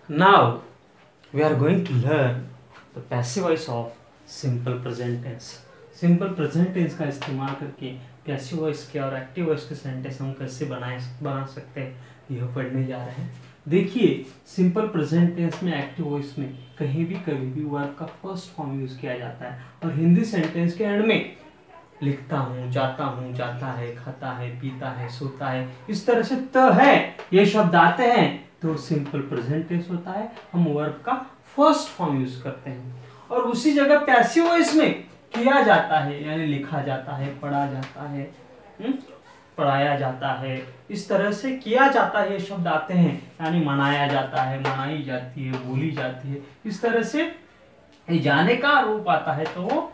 Now we are going to learn the passive voice of simple present tense. Simple present tense का इस्तेमाल करके passive voice के और active voice के sentence हम कैसे बना सकते हैं, यह पढ़ने जा रहे हैं। देखिए, सिंपल प्रेजेंट टेंस में एक्टिव वॉइस में कहीं भी कभी भी वर्ब का फर्स्ट फॉर्म यूज किया जाता है और हिंदी सेंटेंस के एंड में लिखता हूँ, जाता है, खाता है, पीता है, सोता है, इस तरह से त है ये शब्द आते हैं तो सिंपल प्रेजेंट टेंस होता है। हम वर्ब का फर्स्ट फॉर्म यूज करते हैं और उसी जगह पैसिव वॉइस में किया जाता है, यानी लिखा जाता है, पढ़ा जाता है, पढ़ाया जाता है, इस तरह से किया जाता है ये शब्द आते हैं, यानी मनाया जाता है, मनाई जाती है, बोली जाती है, इस तरह से जाने का रूप आता है तो वो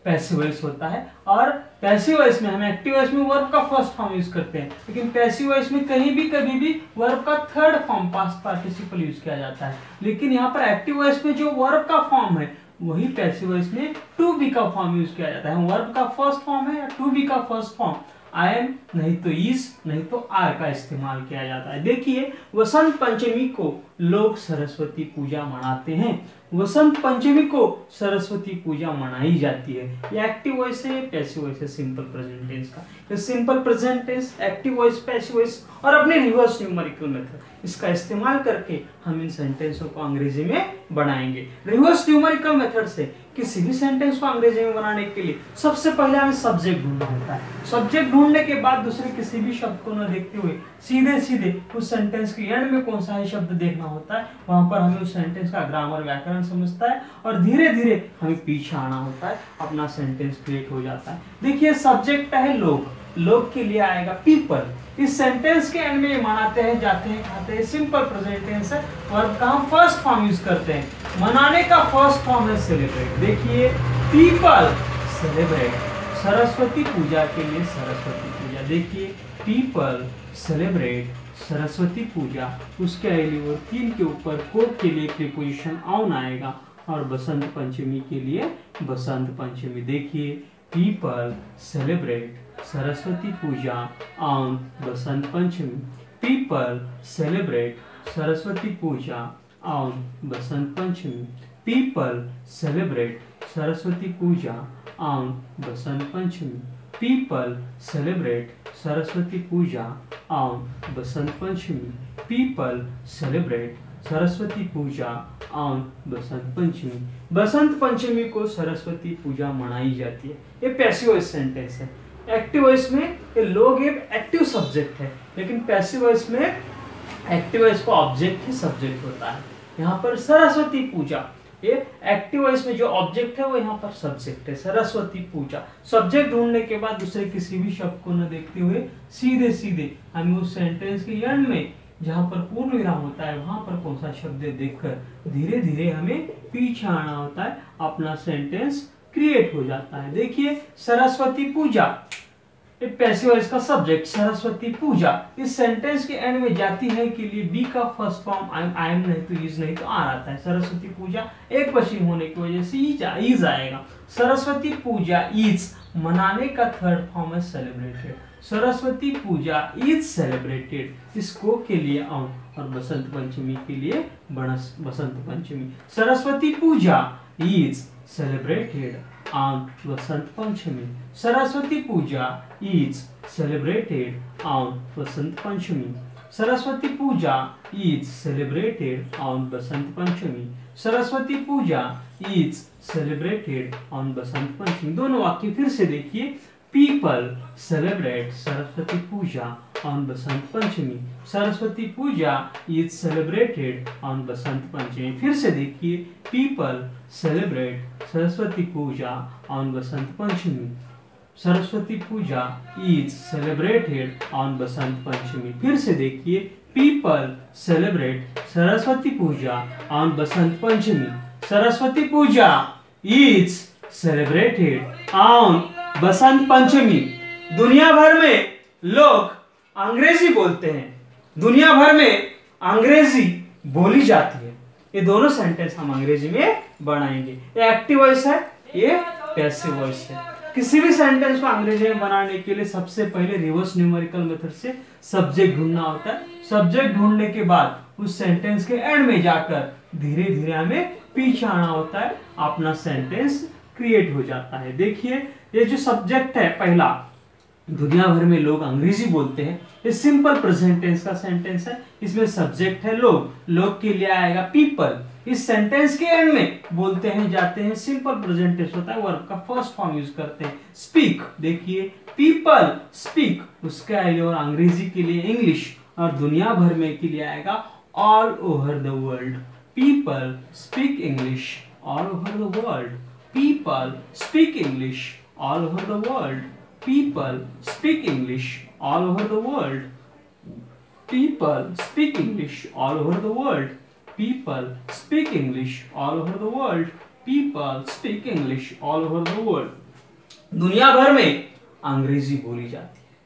पैसिव वॉइस होता है। और पैसिव वॉइस में हम एक्टिव वॉइस में वर्ब का फर्स्ट फॉर्म यूज करते हैं, लेकिन पैसिव वॉइस में कहीं भी कभी भी वर्ब का third form past participle use किया जाता है। लेकिन यहाँ पर एक्टिव वॉइस में जो वर्ब का फॉर्म है वही पैसिव वॉइस में टू बी का फॉर्म यूज किया जाता है। वर्ब का फर्स्ट फॉर्म है या टू बी का फर्स्ट फॉर्म आई एम, नहीं तो इज, नहीं तो आर का इस्तेमाल किया जाता है। देखिए, वसंत पंचमी को लोग सरस्वती पूजा मनाते हैं। वसंत पंचमी को सरस्वती पूजा मनाई जाती है। ये एक्टिव वॉइस है, पैसिव वॉइस है सिंपल प्रेजेंट टेंस का। ये simple present tense, active voice, passive voice और अपने रिवर्स न्यूमेरिकल मेथड, इसका इस्तेमाल करके हम इन सेंटेंसों को अंग्रेजी में बनाएंगे। रिवर्स न्यूमेरिकल मेथड से किसी भी सेंटेंस को अंग्रेजी में बनाने के लिए सबसे पहले हमें सब्जेक्ट ढूंढना होता है। सब्जेक्ट ढूंढने के बाद दूसरे किसी भी शब्द को न देखते हुए सीधे सीधे उस सेंटेंस के एंड में कौन सा है शब्द देखना होता है, वहां पर हमें उस सेंटेंस का ग्रामर व्याकरण समझता है और धीरे धीरे हमें पीछे आना होता है, अपना सेंटेंस क्रिएट हो जाता है। देखिए, सब्जेक्ट है लोग, लोग के लिए आएगा पीपल। इस सेंटेंस के एंड में मनाते हैं, जाते हैं, खाते हैं, सिंपल प्रेजेंट टेंस है। वर्ब का हम फर्स्ट फॉर्म यूज करते हैं। मनाने का फर्स्ट फॉर्म है सेलिब्रेट। देखिए, पीपल सेलिब्रेट, सरस्वती पूजा के लिए सरस्वती पूजा। देखिए, पीपल सेलिब्रेट सरस्वती पूजा, उसके अगली और तीन के ऊपर को के लिए प्रीपोजिशन ऑन आएगा और बसंत पंचमी के लिए बसंत पंचमी। देखिए, people celebrate Saraswati Puja on Basant Panchami. People celebrate Saraswati Puja on Basant Panchami. People celebrate Saraswati Puja on Basant Panchami. People celebrate Saraswati Puja on Basant Panchami. People celebrate Saraswati Puja on Basant Panchami. Basant Panchami को सरस्वती पूजा मनाई जाती है। ये पैसिव वॉइस सेंटेंस है। एक्टिव वॉइस में ये लोग एक एक्टिव सब्जेक्ट है, लेकिन पैसिव वॉइस में एक्टिव वॉइस का ऑब्जेक्ट ही सब्जेक्ट होता है। यहाँ पर सरस्वती पूजा, ये एक्टिव वॉइस में जो ऑब्जेक्ट है वो यहाँ पर सब्जेक्ट है, सरस्वती पूजा। सब्जेक्ट ढूंढने के बाद दूसरे किसी भी शब्द को न देखते हुए सीधे सीधे हमें उस सेंटेंस के एंड में जहाँ पर पूर्ण विराम होता है वहां पर कौन सा शब्द देखकर धीरे धीरे हमें पीछे आना होता है, अपना सेंटेंस क्रिएट हो जाता है। देखिए, सरस्वती पूजा, पैसिव वॉइस का सब्जेक्ट सरस्वती पूजा, इस सेंटेंस के एंड में जाती है के लिए बी का फर्स्ट फॉर्म आई एम, नहीं तो इज, नहीं तो आर आता है। सरस्वती पूजा एक वचन होने की वजह से इज आएगा। सरस्वती पूजा इज, मनाने का थर्ड फॉर्म है celebrated. Saraswati Puja is celebrated, इसको के लिए ऑन और बसंत पंचमी के लिए Basant Panchami. Saraswati Puja is celebrated on Basant Panchami. Saraswati Puja is celebrated on Basant Panchami. Saraswati Puja is celebrated on Basant Panchami. Saraswati Puja is celebrated on Basant Panchami. दोनों वाक्य फिर से देखिए। People celebrate Saraswati Puja on Basant Panchami. Saraswati Puja is celebrated on Basant Panchami. फिर से देखिए, people celebrate Saraswati Puja on Basant Panchami. Saraswati Puja is celebrated on Basant Panchami. फिर से देखिए, people celebrate Saraswati Puja on Basant Panchami. Saraswati Puja is celebrated on Basant Panchami. दुनिया भर में लोग अंग्रेजी बोलते हैं, दुनिया भर में अंग्रेजी बोली जाती है। ये दोनों सेंटेंस हम अंग्रेजी में बनाएंगे। ये एक्टिव वॉइस है, ये पैसिव वॉइस है। किसी भी सेंटेंस को अंग्रेजी में बनाने के लिए सबसे पहले रिवर्स न्यूमेरिकल मेथड से सब्जेक्ट ढूंढना होता है। सब्जेक्ट ढूंढने के बाद उस सेंटेंस के एंड में जाकर धीरे धीरे हमें पीछे आना होता है, अपना सेंटेंस क्रिएट हो जाता है। देखिए ये जो सब्जेक्ट है पहला, दुनिया भर में लोग अंग्रेजी बोलते हैं, ये सिंपल प्रेजेंट टेंस का सेंटेंस है। इसमें सब्जेक्ट है लोग, लोग के लिए आएगा पीपल। इस सेंटेंस के एंड में बोलते हैं जाते हैं, सिंपल प्रेजेंट टेंस होता है, वर्ब का फर्स्ट फॉर्म यूज करते हैं स्पीक। देखिए पीपल स्पीक, उसके लिए और अंग्रेजी के लिए इंग्लिश, और दुनिया भर में के लिए आएगा all over the world. People speak English all over the world. People speak English all over the world. People speak English all over the world. People speak English all over the world. People speak English all over the world. People speak English all over the world. दुनिया भर में अंग्रेजी बोली जाती है।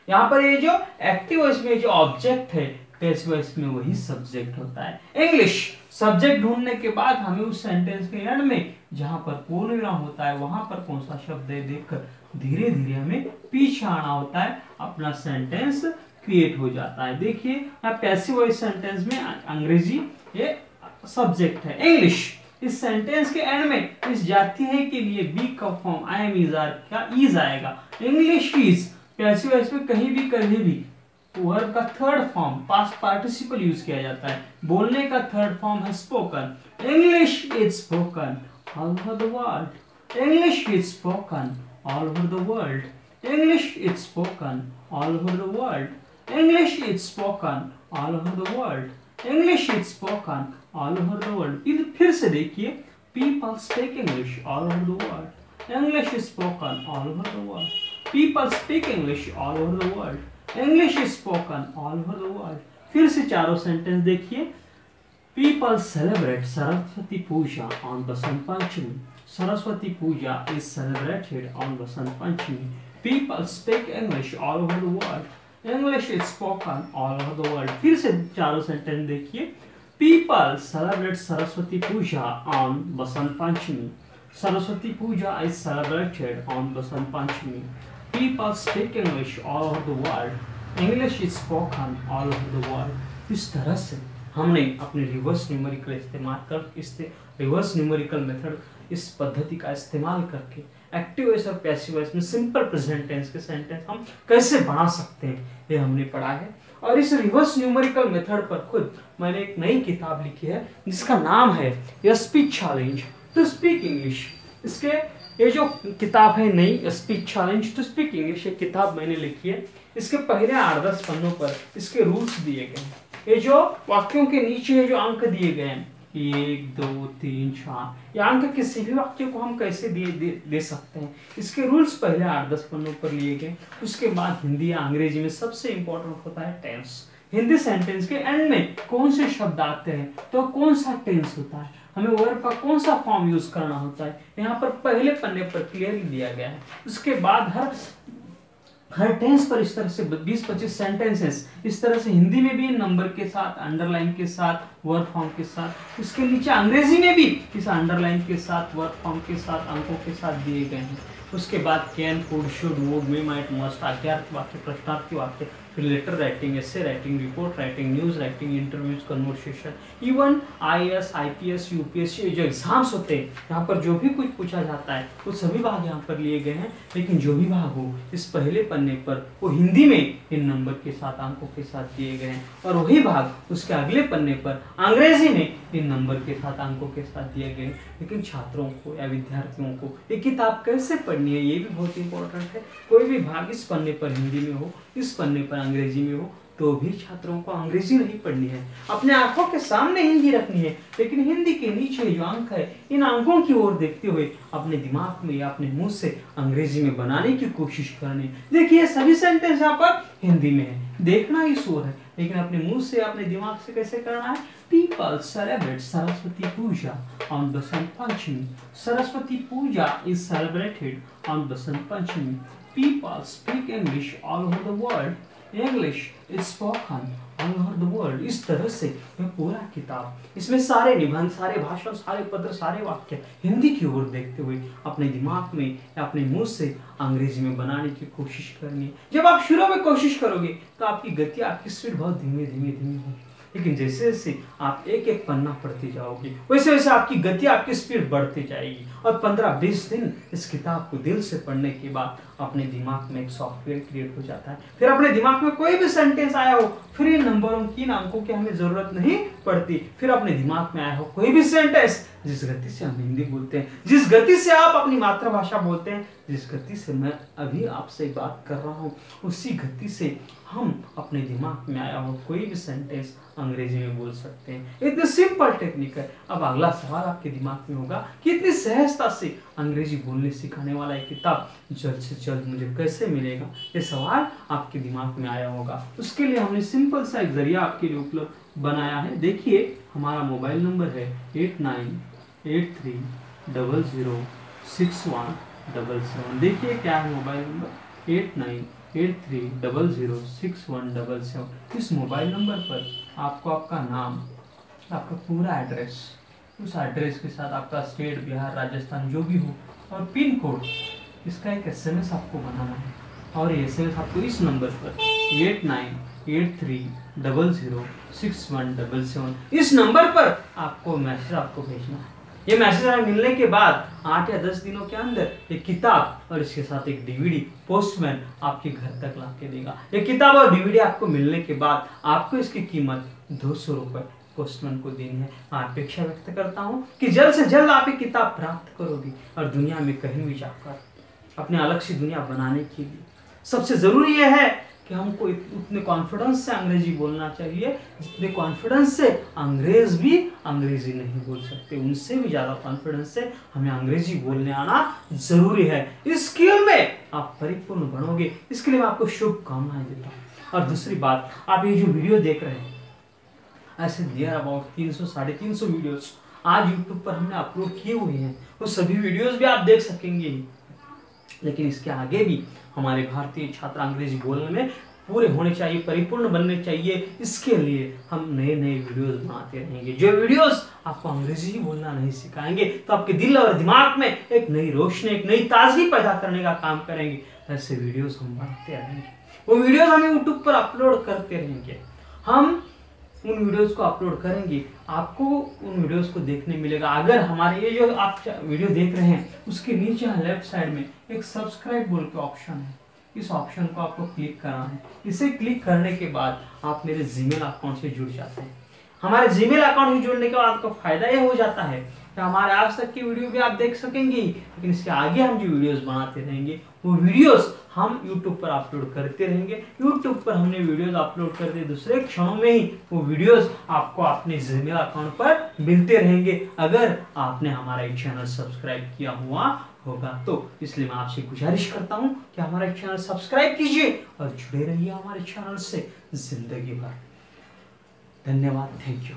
यहाँ पर ये जो एक्टिव वॉइस में जो ऑब्जेक्ट है, पैसिव वॉइस में वही सब्जेक्ट होता है इंग्लिश। सब्जेक्ट ढूंढने के बाद हमें उस सेंटेंस के एंड में जहां पर पूर्णविराम होता है वहां पर कौन सा शब्द है देखकर धीरे धीरे हमें पीछे आना होता है, अपना सेंटेंस क्रिएट हो जाता है। देखिए यहाँ पैसिव वॉइस सेंटेंस में अंग्रेजी ये सब्जेक्ट है, इंग्लिश इस सेंटेंस के एंड में इस जातीय के लिए बी का form I am is are का इज आएगा। इंग्लिश इज पैसिव वॉइस में कहीं भी वर्ब का third form past participle use किया जाता है। बोलने का थर्ड फॉर्म है spoken. English is spoken all over the world. English is spoken all over the world. English is spoken all over the world. English is spoken all over the world. English is spoken all over the world. फिर से देखिए people speak English all over the world. English is spoken all over the world. People speak English all over the world. English is spoken all over the world. फिर से चारों sentence देखिए। People celebrate Saraswati Puja on Basant Panchami. Saraswati Puja is celebrated on Basant Panchami. People speak English all over the world. English is spoken all over the world. फिर से चारों sentence देखिए। People celebrate Saraswati Puja on Basant Panchami. Saraswati Puja is celebrated on Basant Panchami. People speak English all over the world. English is spoken all over the world. इस तरह से हमने अपने reverse numerical इस्तेमाल कर reverse numerical method इस पद्धति का इस्तेमाल करके एक्टिव वॉइस और पैसिव वॉइस में सिंपल प्रेजेंट टेंस के सेंटेंस हम कैसे बना सकते हैं ये हमने पढ़ा है। और इस रिवर्स न्यूमेरिकल मेथड पर खुद मैंने एक नई किताब लिखी है जिसका नाम है speech challenge to speak English. इसके ये जो किताब है नई speech challenge to speak English, ये किताब मैंने लिखी है। इसके पहले 8-10 पन्नों पर इसके रूल्स दिए गए हैं। ये जो वाक्यों के नीचे जो अंक दिए गए हैं 1, 2, 3, 4, ये अंक किसी भी वाक्य को हम कैसे दे सकते हैं, इसके रूल्स पहले 8-10 पन्नों पर लिए गए। उसके बाद हिंदी या अंग्रेजी में सबसे इंपॉर्टेंट होता है टेंस। हिंदी सेंटेंस के एंड में कौन से शब्द आते हैं तो कौन सा टेंस होता है, हमें वर्ब का कौन सा फॉर्म यूज करना होता है, यहाँ पर पहले पन्ने पर क्लियरली दिया गया है। उसके बाद हर टेंस पर इस तरह से 20-25 सेंटेंसेस इस तरह से हिंदी में भी नंबर के साथ, अंडरलाइन के साथ, वर्ब फॉर्म के साथ, उसके नीचे अंग्रेजी में भी इस अंडरलाइन के साथ, वर्ब फॉर्म के साथ, अंकों के साथ दिए गए हैं। उसके बाद can, could, should, would, may, might, must, आज्ञार्थी वाक्य, प्रश्नार्थी वाक्य, फिर letter writing, essay writing, report writing, news writing, interviews, conversation, even IAS, IPS, UPSC जो एग्जाम्स होते हैं यहाँ पर जो भी कुछ पूछा जाता है वो सभी भाग यहाँ पर लिए गए हैं। लेकिन जो भी भाग हो इस पहले पन्ने पर वो हिंदी में इन नंबर के साथ, अंकों के साथ दिए गए हैं, और वही भाग उसके अगले पन्ने पर अंग्रेजी में इन नंबर के साथ, अंकों के साथ दिए गए हैं। लेकिन छात्रों को या विद्यार्थियों को ये किताब कैसे पढ़नी है ये भी बहुत इंपॉर्टेंट है। कोई भी भाग इस पन्ने पर हिंदी में हो, इस पन्ने पर अंग्रेजी में हो, तो भी छात्रों को अंग्रेजी नहीं पढ़नी है, अपने आंखों के सामने हिंदी रखनी है, लेकिन हिंदी के नीचे जो अंक है इन अंकों की ओर देखते हुए अपने दिमाग में या अपने मुंह से अंग्रेजी में बनाने की कोशिश करनी है। देखिए सभी सेंटेंस यहाँ पर हिंदी में है, देखना ही शोर है, लेकिन अपने मुंह से, अपने दिमाग से कैसे करना है। People celebrate Saraswati Puja on Basant Panchami. Saraswati Puja is celebrated on Basant Panchami. People speak English all over the world. English is spoken all over the world. इस तरह से यह पूरा किताब, इसमें सारे निबंध, सारे भाषण, सारे पत्र, सारे वाक्य हिंदी की ओर देखते हुए अपने दिमाग में या अपने मुंह से अंग्रेजी में बनाने की कोशिश करनी है। जब आप शुरू में कोशिश करोगे तो आपकी गति, आपकी स्पीड बहुत धीमे धीमे होगी, लेकिन जैसे जैसे आप एक एक पन्ना पढ़ते जाओगे वैसे वैसे आपकी गति, आपकी स्पीड बढ़ती जाएगी। और 15-20 दिन इस किताब को दिल से पढ़ने के बाद अपने दिमाग में एक सॉफ्टवेयर क्रिएट हो जाता है। फिर अपने दिमाग में कोई भी सेंटेंस आया हो, फिर इन नंबरों की, इन अंकों की हमें जरूरत नहीं पड़ती। फिर अपने दिमाग में आया हो कोई भी सेंटेंस, जिस गति से हम हिंदी बोलते हैं, जिस गति से आप अपनी मातृभाषा बोलते हैं, जिस गति से मैं अभी आपसे बात कर रहा हूँ, उसी गति से हम अपने दिमाग में आया हो कोई भी सेंटेंस अंग्रेजी में बोल सकते हैं। इतनी सिंपल टेक्निक है। अब अगला सवाल आपके दिमाग में होगा कि इतनी सहजता से अंग्रेजी बोलने सिखाने वाला एक किताब जल्द से जल्द मुझे कैसे मिलेगा, ये सवाल आपके दिमाग में आया होगा। उसके लिए हमने सिंपल सा एक जरिया आपके लिए उपलब्ध बनाया है। देखिए, हमारा मोबाइल नंबर है 8983006177। देखिए क्या है मोबाइल नंबर, 8983006177। इस मोबाइल नंबर पर आपको आपका नाम, आपका पूरा एड्रेस, उस एड्रेस के साथ आपका स्टेट, बिहार, राजस्थान जो भी हो, और पिन कोड, इसका एक SMS आपको बनाना है। और ये SMS आपको इस नंबर पर 8983006177 इस नंबर पर आपको मैसेज आपको भेजना है। ये मैसेज हमें मिलने के बाद 8 या 10 दिनों के अंदर एक किताब और इसके साथ एक DVD पोस्टमैन आपके घर तक ला के देगा। ये किताब और DVD आपको मिलने के बाद आपको इसकी कीमत 200 रुपये पोस्टमैन को देनी है। मैं अपेक्षा व्यक्त करता हूँ कि जल्द से जल्द आप ये किताब प्राप्त करोगे और दुनिया में कहीं भी जाकर अपने अलग सी दुनिया बनाने के लिए सबसे जरूरी यह है कि हमको उतने कॉन्फिडेंस से अंग्रेजी बोलना चाहिए जितने कॉन्फिडेंस से अंग्रेज भी अंग्रेजी नहीं बोल सकते। उनसे भी ज़्यादा कॉन्फिडेंस से हमें अंग्रेजी बोलने आना जरूरी है। इस स्किल में आप परिपूर्ण बनोगे, इसके लिए मैं आपको शुभकामनाएं देता हूँ। और दूसरी बात, आप ये जो वीडियो देख रहे हैं, ऐसे नियर अबाउट 300-350 वीडियोस आज यूट्यूब पर हमने अपलोड किए हुए हैं। वो सभी वीडियोस भी आप देख सकेंगे, लेकिन इसके आगे भी हमारे भारतीय छात्र अंग्रेजी बोलने में पूरे होने चाहिए, परिपूर्ण बनने चाहिए। इसके लिए हम नए नए वीडियोस बनाते रहेंगे। जो वीडियोस आपको अंग्रेजी ही बोलना नहीं सिखाएंगे तो आपके दिल और दिमाग में एक नई रोशनी, एक नई ताजगी पैदा करने का काम करेंगे। ऐसे वीडियोस हम बनाते रहेंगे, वो वीडियोस हम यूट्यूब पर अपलोड करते रहेंगे। हम उन वीडियोस को अपलोड करेंगे, आपको उन वीडियोस को देखने मिलेगा। अगर हमारे ये जो आप वीडियो देख रहे हैं उसके नीचे लेफ्ट साइड में एक सब्सक्राइब बोल के ऑप्शन है, इस ऑप्शन को आपको क्लिक करना है। इसे क्लिक करने के बाद आप मेरे जीमेल अकाउंट से जुड़ जाते हैं। हमारे जीमेल अकाउंट से जुड़ने के बाद आपको फायदा ये हो जाता है कि हमारे आज तक की वीडियो भी आप देख सकेंगे, लेकिन इसके आगे हम जो वीडियोस बनाते रहेंगे वो वीडियोस हम YouTube पर अपलोड करते रहेंगे। YouTube पर हमने वीडियोस अपलोड कर दिए, दूसरे क्षणों में ही वो वीडियोस आपको अपने जीमेल अकाउंट पर मिलते रहेंगे, अगर आपने हमारा एक चैनल सब्सक्राइब किया हुआ होगा तो। इसलिए मैं आपसे गुजारिश करता हूँ कि हमारा चैनल सब्सक्राइब कीजिए और जुड़े रहिए हमारे चैनल से जिंदगी भर। धन्यवाद, थैंक यू।